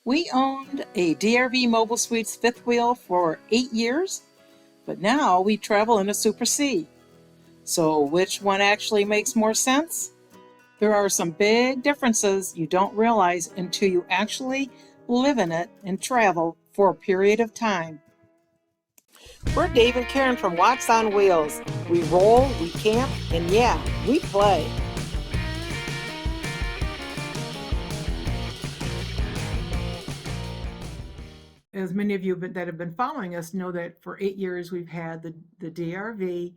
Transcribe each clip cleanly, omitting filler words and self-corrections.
We owned a DRV Mobile Suites fifth wheel for 8 years, but now we travel in a Super C. So which one actually makes more sense? There are some big differences you don't realize until you actually live in it and travel for a period of time. We're Dave and Karen from Wax on Wheels. We roll, we camp, and yeah, we play. As many of you that have been following us know that for 8 years we've had the DRV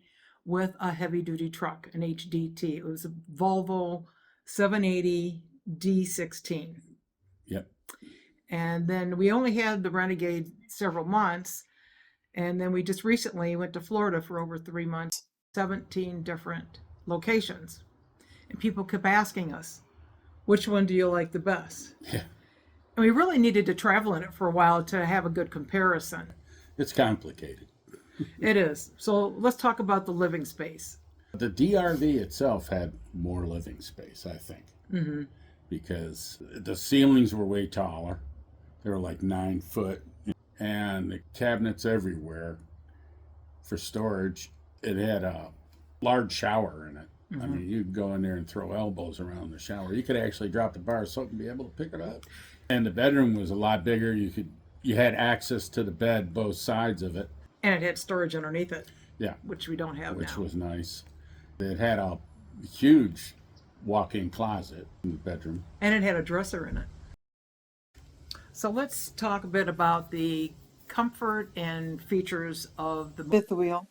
with a heavy-duty truck, an HDT. It was a Volvo 780 D16. Yep. And then we only had the Renegade several months, and then we just recently went to Florida for over 3 months, 17 different locations. And people kept asking us, which one do you like the best? Yeah. And we really needed to travel in it for a while to have a good comparison. It's complicated. It is. So let's talk about the living space. The DRV itself had more living space, I think, because the ceilings were way taller. They were like 9 foot, and the cabinets everywhere for storage. It had a large shower in it. I mean, you could go in there and throw elbows around the shower. You could actually drop the bar of soap and be able to pick it up. And the bedroom was a lot bigger. You had access to the bed, both sides of it. And it had storage underneath it. Yeah. Which we don't have now. Which was nice. It had a huge walk-in closet in the bedroom. And it had a dresser in it. So let's talk a bit about the comfort and features of the fifth wheel.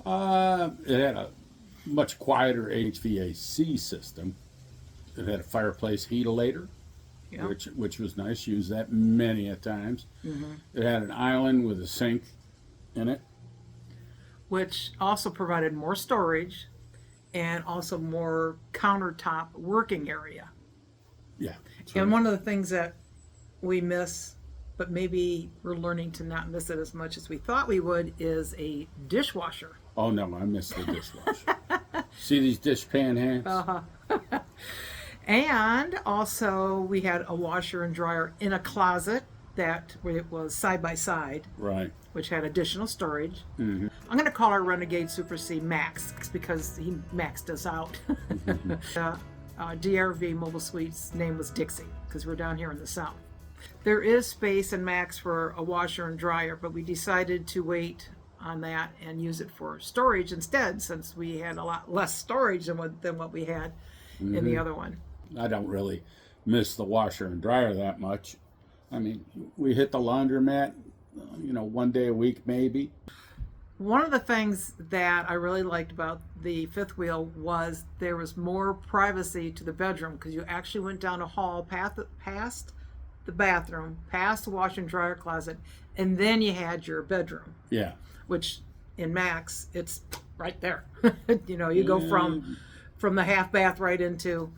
It had a much quieter HVAC system. It had a fireplace heatilator, which was nice. Used that many a times. It had an island with a sink in it, which also provided more storage and also more countertop working area. Yeah. And one of the things that we miss, but maybe we're learning to not miss it as much as we thought we would, is a dishwasher. Oh no, I miss the dishwasher. See these dishpan hands? And also we had a washer and dryer in a closet that it was side by side, Right. which had additional storage. I'm going to call our Renegade Super C Max because he maxed us out. DRV Mobile Suites name was Dixie because we're down here in the south. There is space in Max for a washer and dryer, but we decided to wait on that and use it for storage instead, since we had a lot less storage than what we had in the other one. I don't really miss the washer and dryer that much. I mean, we hit the laundromat, 1 day a week maybe. One of the things that I really liked about the fifth wheel was there was more privacy to the bedroom because you actually went down a hall past the bathroom, past the washer and dryer closet, and then you had your bedroom. Yeah. Which in Max, it's right there. You go from the half bath right into.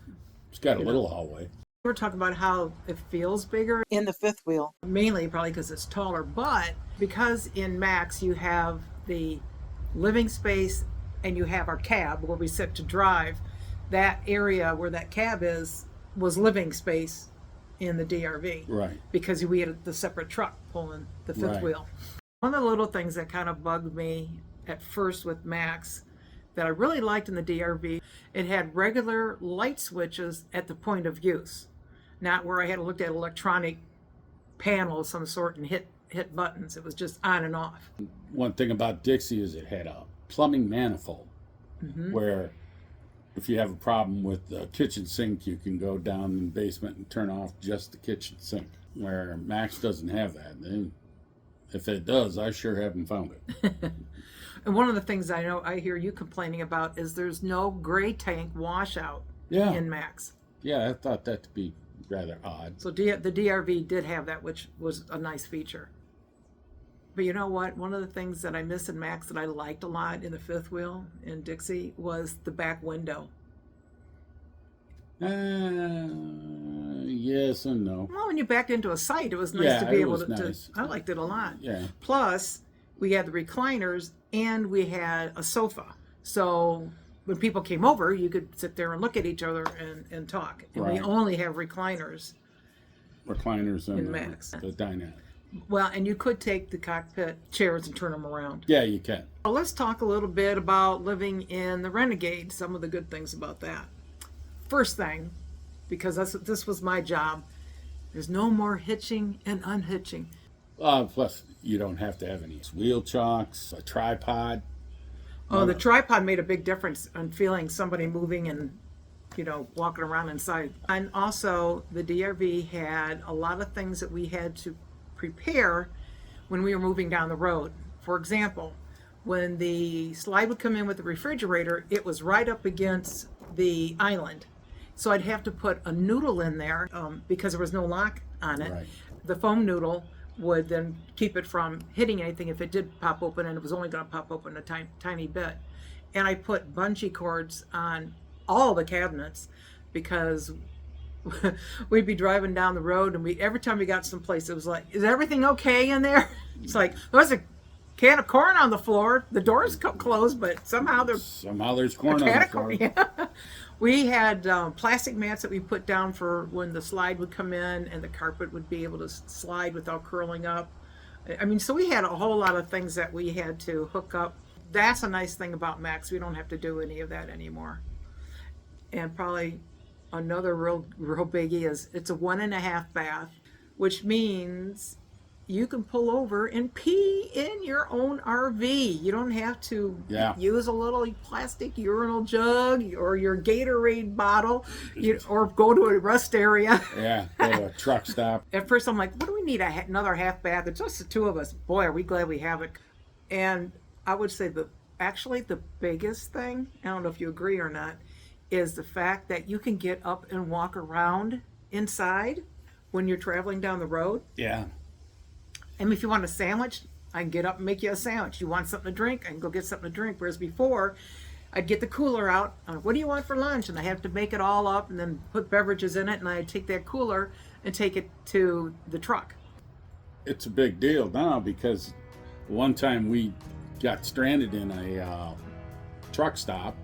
It's got a little hallway. We're talking about how it feels bigger in the fifth wheel, mainly probably because it's taller, but because in Max you have the living space and you have our cab where we sit to drive, that area where that cab is was living space in the DRV. Right. Because we had the separate truck pulling the fifth wheel. One of the little things that kind of bugged me at first with Max that I really liked in the DRV, it had regular light switches at the point of use, not where I had to look at an electronic panel of some sort and hit buttons. It was just on and off. One thing about Dixie is it had a plumbing manifold where if you have a problem with the kitchen sink, you can go down in the basement and turn off just the kitchen sink, where Max doesn't have that. And if it does, I sure haven't found it. And one of the things I hear you complaining about is there's no gray tank washout in Max. Yeah, I thought that to be rather odd. So the DRV did have that, which was a nice feature. But you know what? One of the things that I miss in Max that I liked a lot in the fifth wheel in Dixie was the back window. Yes and no. Well, when you backed into a site, it was nice to be able to. Nice. I liked it a lot. Yeah. Plus, we had the recliners and we had a sofa. So when people came over, you could sit there and look at each other and talk. And we only have recliners recliners in Max. the dinette. Well, and you could take the cockpit chairs and turn them around. Yeah, you can. Well, let's talk a little bit about living in the Renegade, some of the good things about that. First thing, because this was my job, there's no more hitching and unhitching. Plus, you don't have to have any wheel chocks, a tripod. Oh, the tripod made a big difference on feeling somebody moving and, walking around inside. And also, the DRV had a lot of things that we had to prepare when we were moving down the road. For example, when the slide would come in with the refrigerator, it was right up against the island. So I'd have to put a noodle in there because there was no lock on it. Right. The foam noodle would then keep it from hitting anything if it did pop open, and it was only going to pop open a tiny bit. And I put bungee cords on all the cabinets because we'd be driving down the road, and every time we got someplace, it was like, is everything okay in there? It's like, there's a can of corn on the floor. The door's closed, but somehow there's corn on the floor. Yeah. We had plastic mats that we put down for when the slide would come in, and the carpet would be able to slide without curling up. I mean, so we had a whole lot of things that we had to hook up. That's a nice thing about Max. We don't have to do any of that anymore. And probably another real biggie is it's a 1.5 bath, which means you can pull over and pee in your own RV. You don't have to use a little plastic urinal jug or your Gatorade bottle, or go to a rest area. Yeah, go to a truck stop. At first I'm like, what do we need another half bath? It's just the two of us. Boy, are we glad we have it. And I would say actually the biggest thing, I don't know if you agree or not, is the fact that you can get up and walk around inside when you're traveling down the road. Yeah. And if you want a sandwich, I can get up and make you a sandwich. You want something to drink, I can go get something to drink. Whereas before, I'd get the cooler out. What do you want for lunch? And I have to make it all up and then put beverages in it. And I'd take that cooler and take it to the truck. It's a big deal now because one time we got stranded in a truck stop.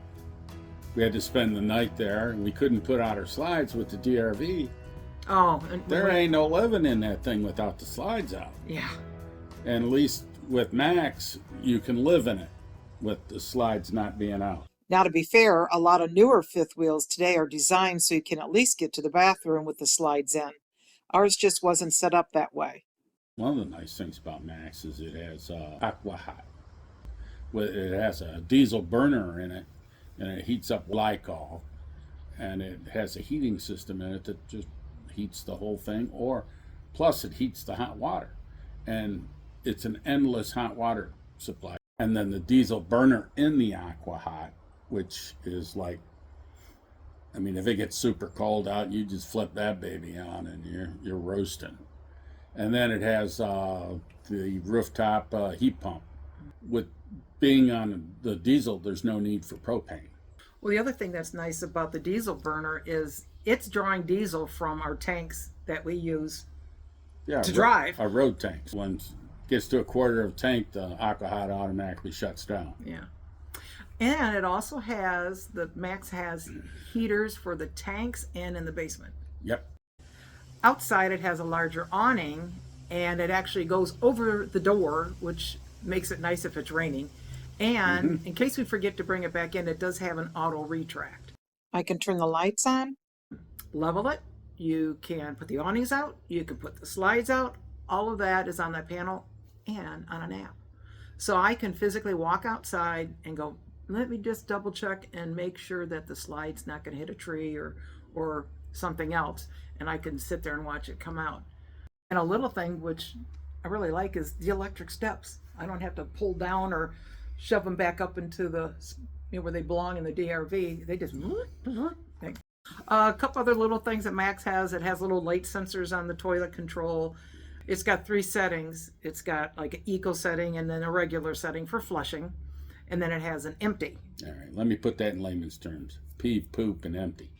We had to spend the night there, and we couldn't put out our slides with the DRV. Oh, there ain't no living in that thing without the slides out. Yeah. And at least with Max, you can live in it with the slides not being out. Now, to be fair, a lot of newer fifth wheels today are designed so you can at least get to the bathroom with the slides in. Ours just wasn't set up that way. One of the nice things about Max is it has aqua hot. It has a diesel burner in it, and it heats up glycol, and it has a heating system in it that just heats the whole thing, or plus it heats the hot water, and it's an endless hot water supply. And then the diesel burner in the aqua hot, which is like, I mean, if it gets super cold out, you just flip that baby on and you're roasting. And then it has the rooftop heat pump. With being on the diesel, there's no need for propane. Well, the other thing that's nice about the diesel burner is it's drawing diesel from our tanks that we use to drive. Our road tanks. When it gets to a quarter of tank, the aqua hot automatically shuts down. Yeah. And it also has, the Max has heaters for the tanks and in the basement. Yep. Outside it has a larger awning, and it actually goes over the door, which makes it nice if it's raining. And in case we forget to bring it back in, it does have an auto retract. I can turn the lights on. Level it. You can put the awnings out. You can put the slides out. All of that is on that panel and on an app. So I can physically walk outside and go, let me just double check and make sure that the slide's not going to hit a tree or something else. And I can sit there and watch it come out. And a little thing which I really like is the electric steps. I don't have to pull down or shove them back up into the, where they belong in the DRV. They just, a couple other little things that Max has. It has little light sensors on the toilet control. It's got 3 settings. It's got like an eco setting and then a regular setting for flushing. And then it has an empty. All right, let me put that in layman's terms. Pee, poop, and empty.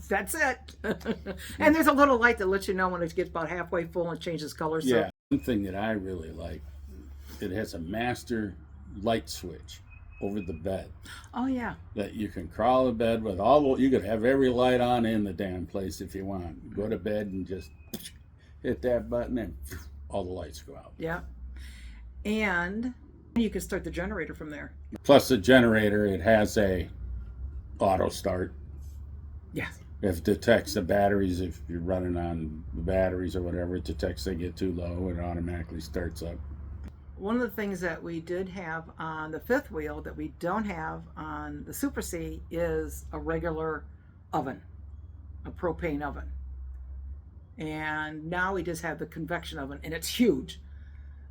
That's it. And there's a little light that lets you know when it gets about halfway full and changes color. Yeah, one thing that I really like, it has a master light switch. over the bed. Oh, yeah. That you can crawl to bed with you could have every light on in the damn place if you want. Go to bed and just hit that button and all the lights go out. Yeah. And you can start the generator from there. Plus the generator, it has a auto start. Yes. If it detects the batteries, if you're running on the batteries or whatever, it detects they get too low, it automatically starts up. One of the things that we did have on the fifth wheel that we don't have on the Super C is a regular oven, a propane oven. And now we just have the convection oven, and it's huge.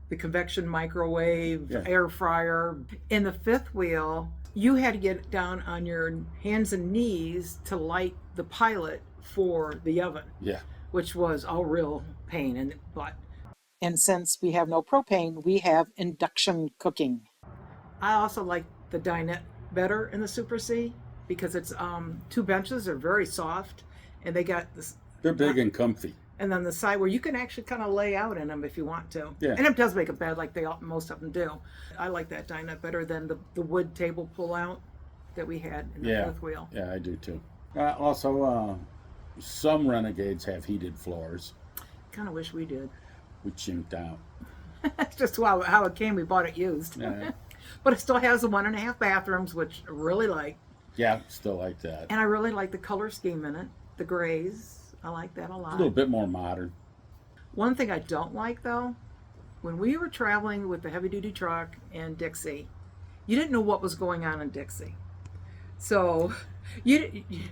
The convection microwave, air fryer. In the fifth wheel, you had to get down on your hands and knees to light the pilot for the oven. Yeah. Which was a real pain in the butt. And since we have no propane, we have induction cooking. I also like the dinette better in the Super C because it's 2 benches are very soft, and they got this. They're big and comfy. And then the side where you can actually kind of lay out in them if you want to. Yeah. And it does make a bed like most of them do. I like that dinette better than the wood table pull out that we had in the fifth wheel. Yeah, I do too. Also, some Renegades have heated floors. Kind of wish we did. We chimped out. That's just how it came. We bought it used. Yeah. But it still has the 1.5 bathrooms, which I really like. Yeah, still like that. And I really like the color scheme in it. The grays. I like that a lot. A little bit more modern. One thing I don't like, though, when we were traveling with the heavy-duty truck and Dixie, you didn't know what was going on in Dixie. So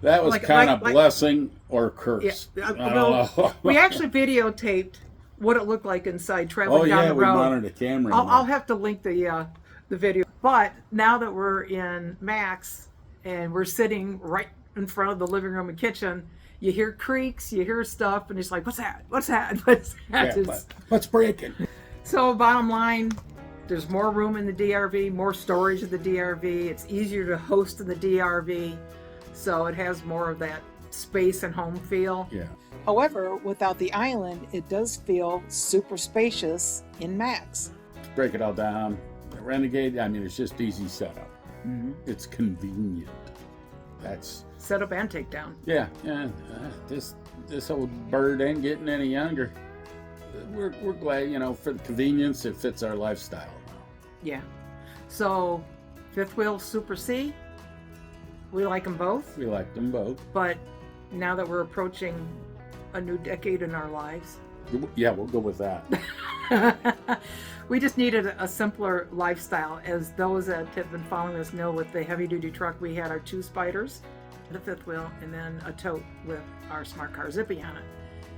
that was kind of blessing or curse. Yeah, I don't know. We actually videotaped what it looked like inside traveling down the road. We mounted a camera. I'll have to link the video. But now that we're in Max and we're sitting right in front of the living room and kitchen, you hear creaks, you hear stuff, and it's like, what's that? What's that? What's that? Yeah, what's breaking? So bottom line, there's more room in the DRV, more storage in the DRV. It's easier to host in the DRV, so it has more of that space and home feel. Yeah. However, without the island, it does feel super spacious in Max. Break it all down. The Renegade, I mean, it's just easy setup. Mm-hmm. It's convenient. That's setup and takedown. Yeah. This old bird ain't getting any younger. We're glad, for the convenience, it fits our lifestyle. Yeah. So, fifth wheel Super C, we like them both. We like them both. But now that we're approaching a new decade in our lives. Yeah, we'll go with that. We just needed a simpler lifestyle. As those that have been following us know, with the heavy-duty truck, we had our 2 spiders, the fifth wheel, and then a tote with our Smart Car Zippy on it.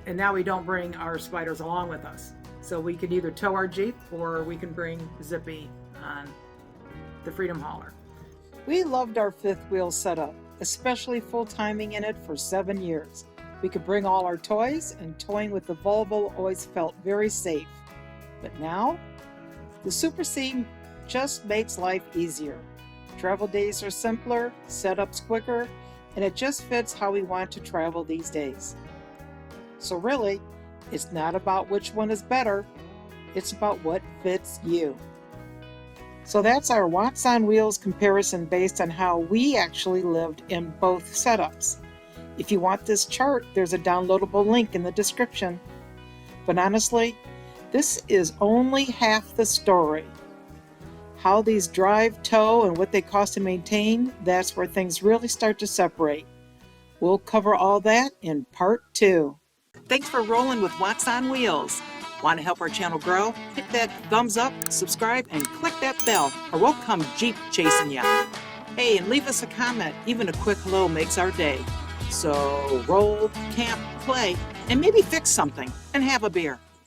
And now we don't bring our spiders along with us. So we can either tow our Jeep or we can bring Zippy on the Freedom Hauler. We loved our fifth wheel setup, especially full timing in it for 7 years. We could bring all our toys, and towing with the Volvo always felt very safe. But now, the Super C just makes life easier. Travel days are simpler, setups quicker, and it just fits how we want to travel these days. So really, it's not about which one is better, it's about what fits you. So that's our Watts on Wheels comparison based on how we actually lived in both setups. If you want this chart, there's a downloadable link in the description. But honestly, this is only half the story. How these drive, tow, and what they cost to maintain, that's where things really start to separate. We'll cover all that in part 2. Thanks for rolling with Watts on Wheels. Want to help our channel grow? Hit that thumbs up, subscribe, and click that bell, or we'll come Jeep chasing ya. Hey, and leave us a comment. Even a quick hello makes our day. So roll, camp, play, and maybe fix something and have a beer.